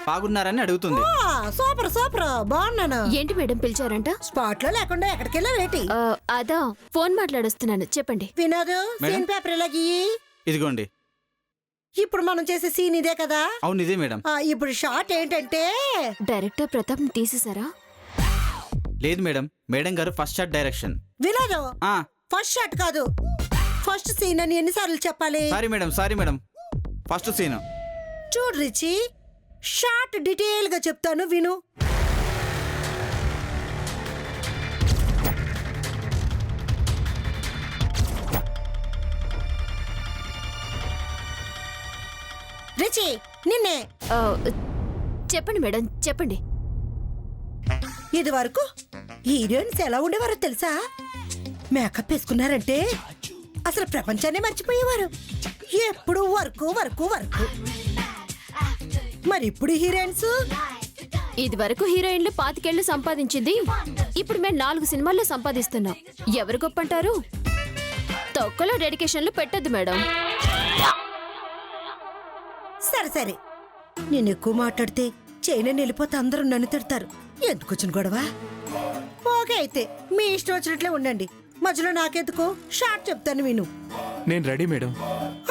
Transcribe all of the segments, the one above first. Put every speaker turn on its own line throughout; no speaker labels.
బాగున్నారని అడుగుతుంది.
Super super, బాగున్నాను.
ఏంటి మేడం పిలిచారంట?
స్పాట్ లో లేకుండా ఎక్కడికెళ్ళా వేటి?
అదా ఫోన్ మాట్లాడొస్తున్నాను, చెప్పండి.
వినోద్,
మేడం?
సీన్ పేపర్ ఇలాగి.
ఇదిగోండి.
ఇప్పుడు మనం చేసే సీన్ ఇదే కదా?
అవును ఇదే మేడం.
ఇప్పుడు షార్ట్ ఏంటంటే
డైరెక్టర్ ప్రతాప్ ని తీసేసారా?
లేదు మేడం, మేడం గారు ఫస్ట్ షాట్ డైరెక్షన్.
వినోద్,
ఆ
ఫస్ట్ షాట్ కాదు, ఫస్ట్ సీన్ అని ఎన్నిసార్లు చెప్పాలి?
Sorry madam, first scene.
చూడు రిచి, షార్ట్ డీటెయిల్ గా చెప్తాను విను. రిచి, నిన్నే.
చెప్పండి మేడం, చెప్పండి.
ఇది వరకు హీరోయిన్స్ ఎలా ఉండేవారో తెలుసా? మేకప్ వేసుకున్నారంటే అసలు ప్రపంచాన్ని మర్చిపోయేవారు. ఎప్పుడు వర్క్ వర్క్ వర్క్. మరి ఇప్పుడు హీరోయిన్స్?
ఇది వరకు హీరోయిన్లు 25 ఏళ్లు సంపాదించింది, ఇప్పుడు మేము 4 సినిమాల్లో సంపాదిస్తున్నాం. ఎవరు గొప్ప అంటారు? తొక్కలో డెడికేషన్లు పెట్టద్దు మేడం.
సరే సరే, నేను ఎక్కువ మాట్లాడితే చైనా వెళ్ళిపోతే అందరూ నన్ను తిడతారు. ఎందుకు వచ్చిన గొడవ? ఓకే, అయితే మీ ఇష్టం వచ్చినట్లే ఉండండి. మధ్యలో నాకెందుకు? షార్ట్ చెప్తాను విను.
నేను రెడీ మేడం.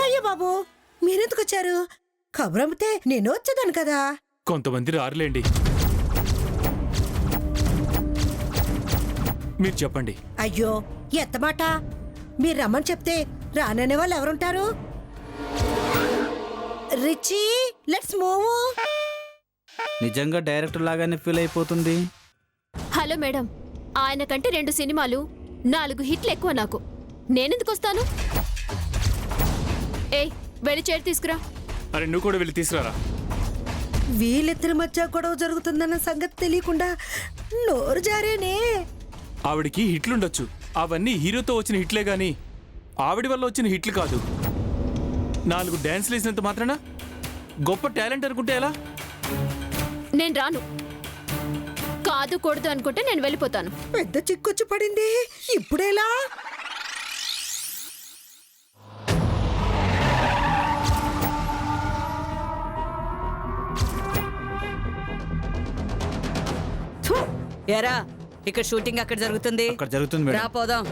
అయ్యో బాబు, మీరెందుకు వచ్చారు? కబురు అమ్మితే నేను వచ్చేదాను కదా.
కొంతమంది రారులేండి, మీరు చెప్పండి.
అయ్యో ఎంత మాట! మీరు రమ్మని చెప్తే రాననే వాళ్ళు ఎవరుంటారు? Richie, let's move.
నిజంగా డైరెక్టర్ లాగానే ఫీల్ అయిపోతుంది.
హలో మేడం, ఆయన కంటే 2 సినిమాలు 4 హిట్లు ఎక్కువ నాకు. నేనెందుకు వస్తాను? ఏయ్, వెళ్ళి చైర్ తీసుకురా.
అరే నువ్వు కూడా వెళ్ళి తీసుకురారా.
వీళ్ళిద్దరి మధ్య గొడవ జరుగుతుందన్న సంగతి తెలియకుండా నోరు జారేనే.
ఆవిడికి హిట్లుండొచ్చు, అవన్నీ హీరోతో వచ్చిన హిట్లే గాని ఆవిడ వల్ల వచ్చిన హిట్లు కాదు. 4 డాన్స్లు వేసినంత మాత్రాన గొప్ప టాలెంట్ అనుకుంటే ఎలా?
నేను రాను. కాదు కూడదు అనుకుంటే నేను వెళ్ళిపోతాను.
పెద్ద చిక్కొచ్చి పడింది, ఇప్పుడేలా?
ఎరా, ఇక్కడ షూటింగ్ అక్కడ జరుగుతుంది.
అక్కడ జరుగుతుంది
రా
మేడం.
పోదాం.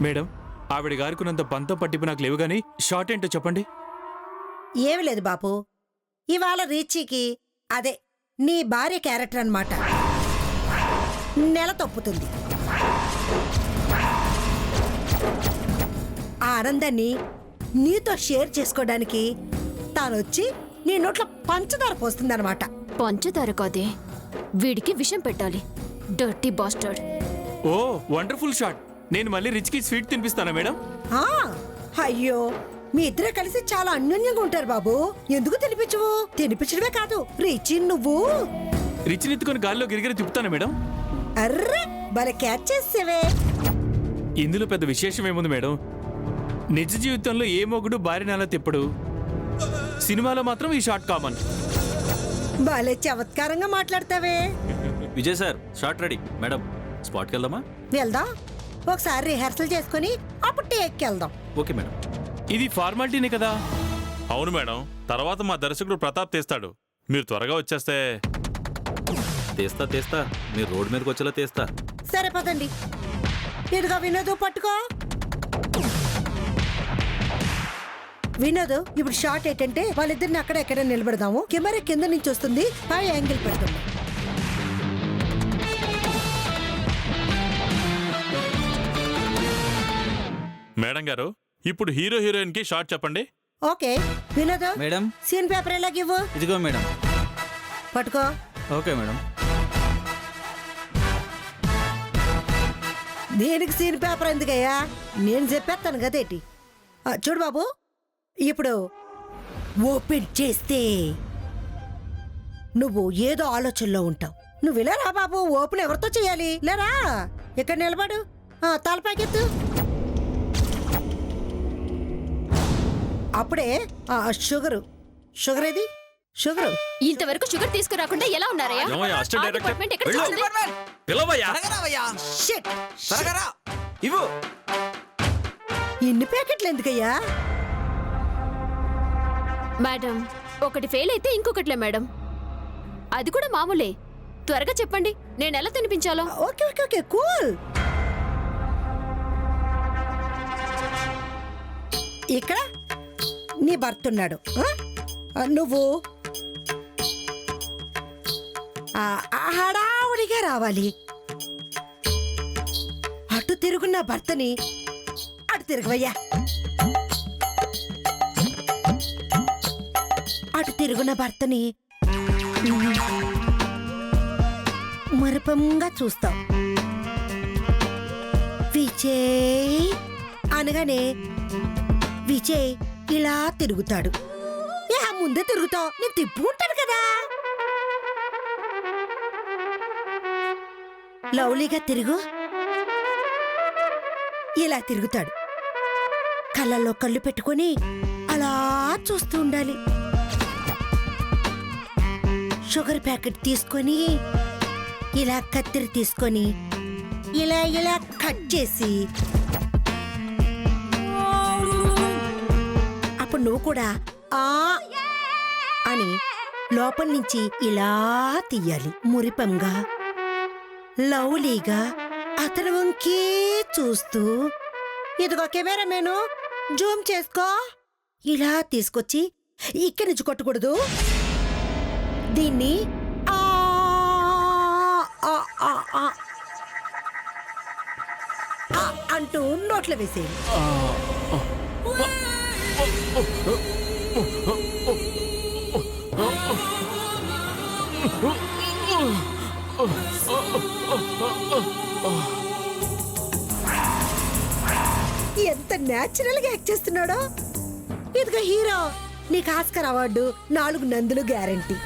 మేడం, ఆవిడ గారికున్నంత పంతం పట్టింపు నాకు లేవు గానీ షార్ట్ ఏంటో చెప్పండి.
ఏమి లేదు బాపు, ఇవాళ రీచికి అదే నీ భార్య క్యారెక్టర్ అన్నమాట నెల తప్పుతుంది. ఆ ఆనందాన్ని నీతో షేర్ చేసుకోవడానికి తానొచ్చి నీ నోట్లో పంచదార పోస్తుందన్నమాట.
పంచదార కాదే, వీడికి విషం పెట్టాలి. Dirty bastard.
Oh wonderful shot. నేను మళ్ళీ రిచ్కి స్వీట్ తినిపిస్తానా మేడం?
ఆ, అయ్యో, మీ ఇద్దరే కలిసి చాలా అన్యోన్యంగా ఉంటారు బాబు. ఎందుకు తినిపించవు? తినిపించడమే కాదు, రిచి నువ్వు
రిచ్ని ఎత్తుకొని గాల్లో గిరిగిరి తిప్పుతానా మేడం?
అర్రే భలే క్యాచ్ చేసేవే.
ఇందులో పెద్ద విశేషం ఏముంది మేడం? నిజ జీవితంలో ఏ మొగుడు భార్యని అలా తిప్పడు, సినిమాలో మాత్రం ఈ షాట్ కామన్.
భలే చమత్కారంగా మాట్లాడతావే.
Vijay sir, short ready. Madam, స్పాట్కి వెళ్దామా?
వెళ్దాం, ఒకసారి రిహార్సల్ చేసుకుని అప్పుడు టేక్కి వెళ్దాం.
Okay madam.
ఇది ఫార్మాలిటీనే కదా?
అవును మేడం, తర్వాత మా దర్శకుడు ప్రతాప్ తీస్తాడు. మీరు త్వరగా వచ్చేస్తే.
తీస్తా, మీరు రోడ్డు మీదకి వచ్చేలా తీస్తా.
సరే పదండి. ఇదిగో వినోద్, పట్టుకో. వినోద్, ఇప్పుడు షార్ట్ ఏంటంటే వాళ్ళిద్దరిని అక్కడ ఎక్కడ నిలబెడదాము. కెమెరా కింద నుంచి వస్తుంది, పై యాంగిల్ పెడదాము.
మేడం గారు, ఇప్పుడు హీరో హీరోయిన్ కి షార్ట్ చెప్పండి.
Okay Vinod,
madam
scene paper ఎలాగివ్వు.
ఇదిగో మేడం.
పట్టుకో.
Okay madam.
దేనికి సీన్ పేపర్ ఎందుకయ్యా? నేను చెప్పేస్తాను కదేటి. చూడు బాబు, ఇప్పుడు ఓపెన్ చేస్తే నువ్వు ఏదో ఆలోచనలో ఉంటావు. నువ్వు ఇలా రా బాబు, ఓపెన్ ఎవరితో చేయాలి? లేరా, ఇక్కడ నిలబడు. తలపైకెత్తు. అప్పుడే షుగర్ ఏది? షుగర్
ఇంతవరకు షుగర్ తీసుకురాకుండా ఎలా ఉన్నారయ్యా?
ఏమయ్యా, అసిస్టెంట్
ఆ
డైరెక్టర్?
డిపార్ట్మెంట్ ఎక్కడ
వెళ్ళు.
చూసింది?
పిలవయ్యా.
షిట్.
ఇవ్వు.
ఇన్ని ప్యాకెట్లు ఎందుకయ్యా?
మేడం, ఒకటి ఫెయిల్ అయితే ఇంకొకటిలే మేడం. అది కూడా మామూలే. త్వరగా చెప్పండి, నేను ఎలా తినిపించాలో.
Okay okay okay, cool. ఇక్కడ నీ భర్త ఉన్నాడు. నువ్వు హడావుడిగా రావాలి. అటు తిరుగున్న భర్తని అటు తిరగవయ్యా. అటు తిరుగున్న భర్తని మరపంగా చూస్తావు. విజయ్ అనగానే విజయ్ ఇలా తిరుగుతాడు. ముందే తిరుగుతావు, నేను తిప్పుకుంటాను కదా. లవ్లీగా తిరుగు. ఇలా తిరుగుతాడు. కళ్ళల్లో కళ్ళు పెట్టుకొని అలా చూస్తూ ఉండాలి. షుగర్ ప్యాకెట్ తీసుకొని ఇలా కత్తిరి తీసుకొని ఇలా ఇలా కట్ చేసి అప్పుడు నువ్వు కూడా ఆ అని లోపల నుంచి ఇలా తీయాలి. మురిపంగా లవ్లీగా అతని వంకే చూస్తూ, ఇదిగో కెమెరా మేను, జూమ్ చేసుకో. ఇలా తీసుకొచ్చి ఇక్కడి నుంచి కొట్టకూడదు. దీన్ని ఆ అంటూ నోట్లో వేసేయి. ఎంత న్యాచురల్ గా యాక్ట్ చేస్తున్నాడో. ఇదిగో హీరో, నీకు ఆస్కర్ అవార్డు, 4 నందులు గ్యారంటీ.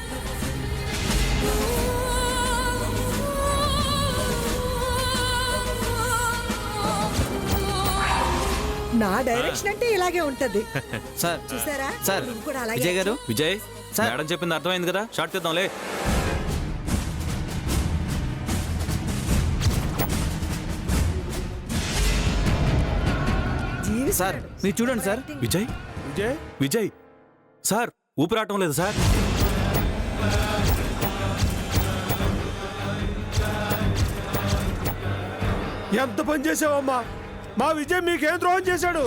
నా డైరెక్షన్ అంటే ఇలాగే ఉంటది.
సార్
చూసారా?
సార్
నువ్వు కూడా అలాగే
విజయ్ గారు.
విజయ్,
సార్.
మేడం చెప్పింది అర్థమైంది కదా, షార్ట్ తీద్దాంలే.
సార్ మీరు చూడండి సార్.
విజయ్
విజయ్,
విజయ్ సార్, ఊపిరాటం లేదు సార్.
ఎంత పని చేసావమ్మా? మా విజయ్ మీకేం ద్రోహం చేశాడు?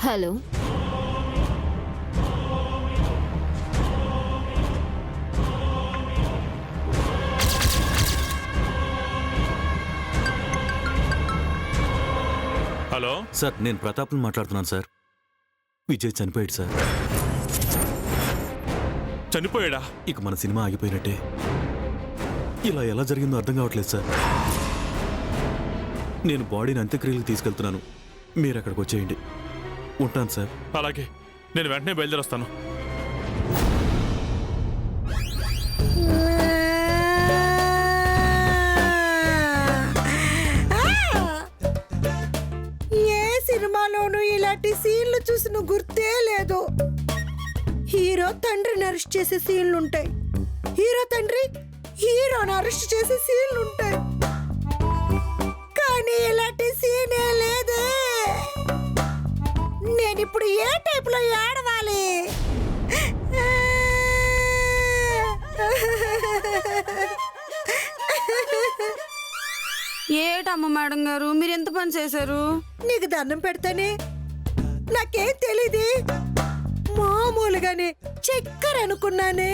హలో,
హలో
సార్, నేను ప్రతాప్ని మాట్లాడుతున్నాను సార్. విజయ్ చనిపోయాడు సార్.
చనిపోయాడా?
ఇక మన సినిమా ఆగిపోయినట్టే. ఇలా ఎలా జరిగిందో అర్థం కావట్లేదు సార్. నేను బాడీని అంత్యక్రియలకు తీసుకెళ్తున్నాను, మీరు అక్కడికి వచ్చేయండి. ఉంటాను సార్.
అలాగే, నేను వెంటనే బయలుదేరొస్తాను.
ఏ సినిమాలోనూ ఇలాంటి సీన్లు చూసిన గుర్తే లేదు. హీరో తండ్రిని అరెస్ట్ చేసే సీన్లుంటాయి, హీరో తండ్రి హీరోని అరెస్ట్ చేసే సీన్లుంటాయి, కానీ ఇలాంటి సీనే లేదే. నేనిప్పుడు ఏ టైపులో ఏడవాలి?
ఏటమ్మ మేడం గారు, మీరు ఎంత పని చేశారు?
నీకు దండం పెడతానే, నాకేం తెలీదు. మామూలుగానే చక్కెర అనుకున్నానే.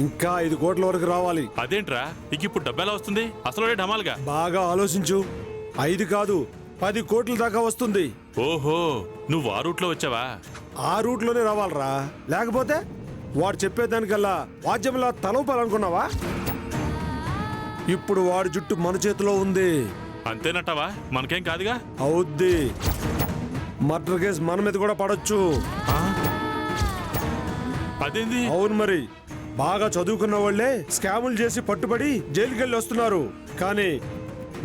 ఇంకా 5 కోట్ల వరకు రావాలి.
అదేంట్రా ఇక ఇప్పుడు డబ్బు ఎలా వస్తుంది అసలు ఢమాల్గా?
బాగా ఆలోచించు. 5 కాదు 10 కోట్ల దాకా వస్తుంది.
ఓహో నువ్వు ఆ రూట్లో వచ్చావా?
ఆ రూట్లోనే రావాలరా, లేకపోతే వాడు చెప్పేదానికల్లా వాద్యంలా తలపాలనుకున్నావా? ఇప్పుడు వాడి జుట్టు మన చేతిలో ఉంది.
అంతేనట్టవా? మనకేం కాదుగా?
అవుద్ది. మర్డర్ కేసు మన మీద కూడా పడొచ్చు.
అదేంది?
అవును మరి. బాగా చదువుకున్న వాళ్ళే స్కాములు చేసి పట్టుబడి జైలుకి వెళ్ళి వస్తున్నారు. కానీ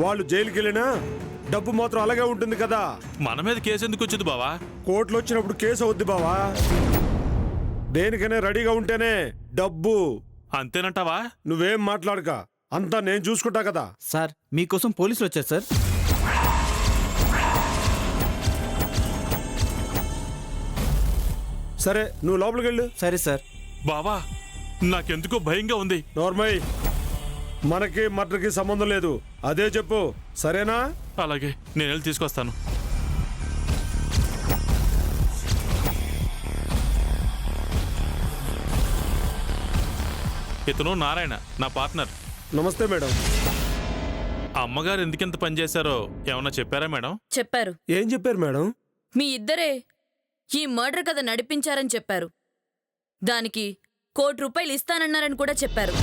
వాళ్ళు జైలుకి వెళ్ళినా డబ్బు మాత్రం అలాగే ఉంటుంది కదా.
మన మీద కేసు ఎందుకు వచ్చింది బావా?
కోర్టులో వచ్చినప్పుడు కేసు అవుద్ది బావా. దేనికైనా రెడీగా ఉంటేనే డబ్బు.
అంతేనంటావా?
నువ్వేం మాట్లాడక, అంతా నేను చూసుకుంటా కదా.
సార్ మీకోసం పోలీసులు వచ్చారు సార్.
సరే నువ్వు లోపలికి వెళ్ళు.
సరే సార్.
బావా నాకెందుకో భయంగా ఉంది.
నోర్మయ్, మనకి మర్డర్కి సంబంధం లేదు. అదే చెప్పు, సరేనా?
అలాగే నేను వెళ్ళి తీసుకొస్తాను. ఇతను నారాయణ, నా పార్ట్నర్.
నమస్తే మేడం.
అమ్మగారు ఎందుకింత పనిచేశారో ఏమన్నా చెప్పారా మేడం?
చెప్పారు.
ఏం చెప్పారు మేడం?
మీ ఇద్దరే ఈ మర్డర్ కథ నడిపించారని చెప్పారు. దానికి ₹1 కోటి ఇస్తానన్నారని కూడా చెప్పారు.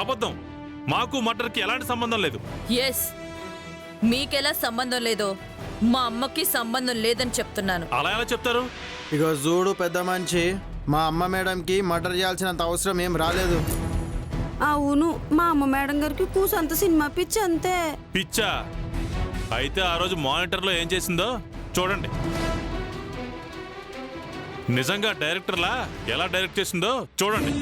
అబద్ధం. మాకు మర్డర్కి ఎలాంటి సంబంధం లేదు.
ఎస్, మీకెలా సంబంధం లేదో మా అమ్మకి సంబంధం లేదని చెప్తున్నాను.
అలా ఎలా చెప్తారు?
ఇక చూడు పెద్ద మనిషి, మా అమ్మ మేడంకి మర్డర్ చేయాల్సినంత అవసరం ఏం రాలేదు.
అవును, మా అమ్మ మేడం గారికి కూసంత సినిమా పిచ్చి అంతే.
పిచ్చా? అయితే ఆ రోజు మానిటర్లో ఏం చేసిందో చూడండి. నిజంగా డైరెక్టర్లా ఎలా డైరెక్ట్ చేసిందో చూడండి.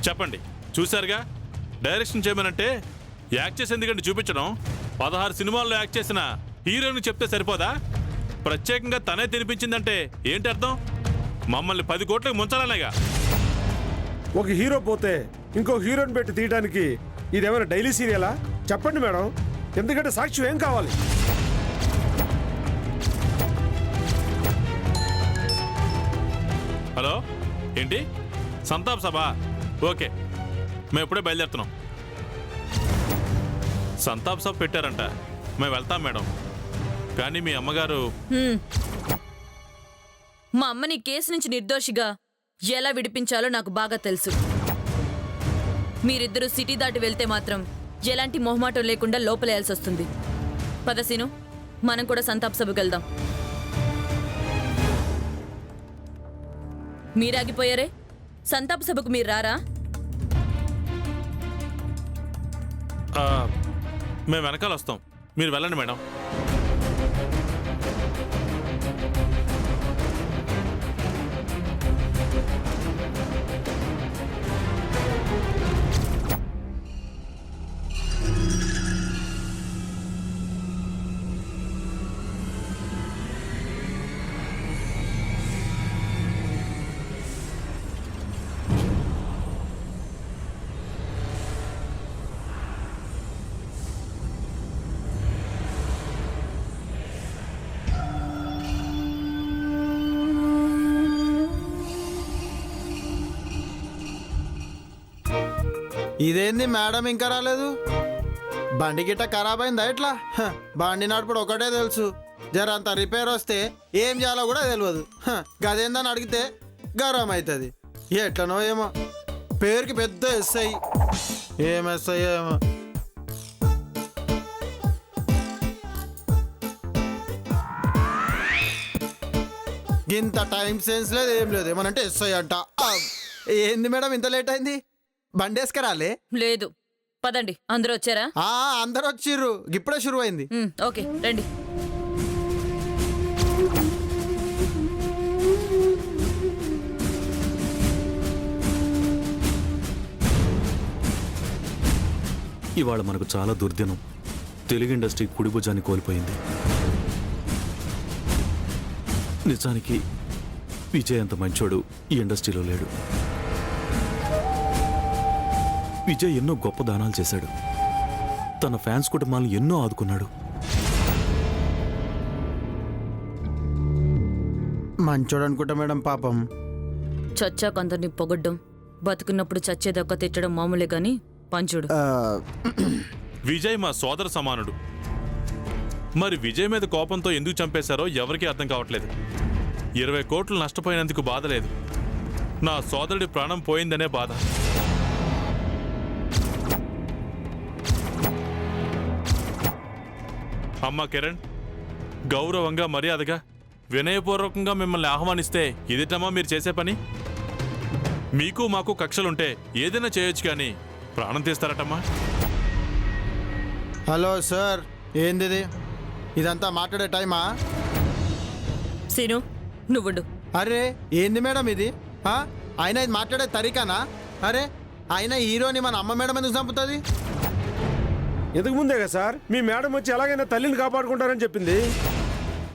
చెప్పండి, చూశారుగా? డైరెక్షన్ చేయమనంటే యాక్ట్ చేసి ఎందుకంటే చూపించడం. 16 సినిమాల్లో యాక్ట్ చేసిన హీరోని చెప్తే సరిపోదా? ప్రత్యేకంగా తనే తినిపించిందంటే ఏంటి అర్థం? మమ్మల్ని 10 కోట్లకు ముంచాలనేగా.
ఒక హీరో పోతే ఇంకో హీరోని పెట్టి తీయడానికి ఇదేమైనా డైలీ సీరియలా? చెప్పండి మేడం, ఎందుకంటే సాక్ష్యం ఏం కావాలి?
హలో, ఏంటి సంతాప్ సభ? ఓకే, మేము ఇప్పుడే బయలుదేరుతున్నాం. సంతాప్ సభ పెట్టారంట, మేము వెళ్తాం మేడం. కానీ మీ అమ్మగారు
మా అమ్మని కేసు నుంచి నిర్దోషిగా ఎలా విడిపించాలో నాకు బాగా తెలుసు. మీరిద్దరూ సిటీ దాటి వెళ్తే మాత్రం ఎలాంటి మొహమాటం లేకుండా లోపలేయాల్సి వస్తుంది. పద సీను, మనం కూడా సంతాప్ సభకు వెళ్దాం. మీరాగిపోయారే, సంతాప్ సభకు మీరు రారా?
మేము వెనకాల వస్తాం, మీరు వెళ్ళండి మేడం.
ఇదేంది మేడం ఇంకా రాలేదు? బండి గిట్ట ఖరాబ్ అయిందా ఎట్లా? బండి నడుపుడు ఒకటే తెలుసు, జర అంత రిపేర్ వస్తే ఏం చేయాలో కూడా తెలియదు. గదేందని అడిగితే గరం అవుతుంది. ఎట్లనో ఏమో, పేరుకి పెద్ద ఎస్ఐ. ఏం ఎస్ఐ ఏమో. ఇంత టైం సెన్స్ లేదు, ఏం లేదు. ఏమనంటే ఎస్ఐ అంట. ఏంది మేడం ఇంత లేట్ అయింది? బండి వేసుకురాలే?
లేదు, పదండి. అందరూ వచ్చారా?
అందరు వచ్చిర్రు, ఇప్పుడే షురు అయింది.
ఓకే, రండి.
ఇవాళ మనకు చాలా దుర్దినం. తెలుగు ఇండస్ట్రీ కుడి భుజాన్ని కోల్పోయింది. నిజానికి విజయ్ అంత మంచోడు ఈ ఇండస్ట్రీలో లేడు. విజయ్ ఎన్నో గొప్ప దానాలు చేశాడు. తన ఫ్యాన్స్ కుటుంబాలను ఎన్నో ఆదుకున్నాడు.
మంచోడు అనుకుంటా మేడం. పాపం
చచ్చాక అందరినీ పొగడ్డం, బతుకున్నప్పుడు చచ్చేదక్క తిట్టడం మామూలే గాని పంచుడు.
విజయ్ మా సోదర సమానుడు. మరి విజయ్ మీద కోపంతో ఎందుకు చంపేశారో ఎవరికీ అర్థం కావట్లేదు. 20 కోట్లు నష్టపోయినందుకు బాధ లేదు, నా సోదరుడి ప్రాణం పోయిందనే బాధ. అమ్మా కిరణ్, గౌరవంగా మర్యాదగా వినయపూర్వకంగా మిమ్మల్ని ఆహ్వానిస్తే ఇదిటమ్మా మీరు చేసే పని? మీకు మాకు కక్షలుంటే ఏదైనా చేయొచ్చు కానీ ప్రాణం తీస్తారటమ్మా?
హలో సార్, ఏంది ఇదంతా మాట్లాడే టైమా?
సీను నువ్వుండు.
అరే ఏంది మేడం ఇది? ఆయన ఇది మాట్లాడే తరీకానా? అరే ఆయన హీరోని మన అమ్మ మేడం ఎందుకు చంపుతుంది?
ఇంతకు ముందే కదా సార్ మీ మేడం వచ్చి ఎలాగైనా తల్లిని కాపాడుకుంటారని చెప్పింది.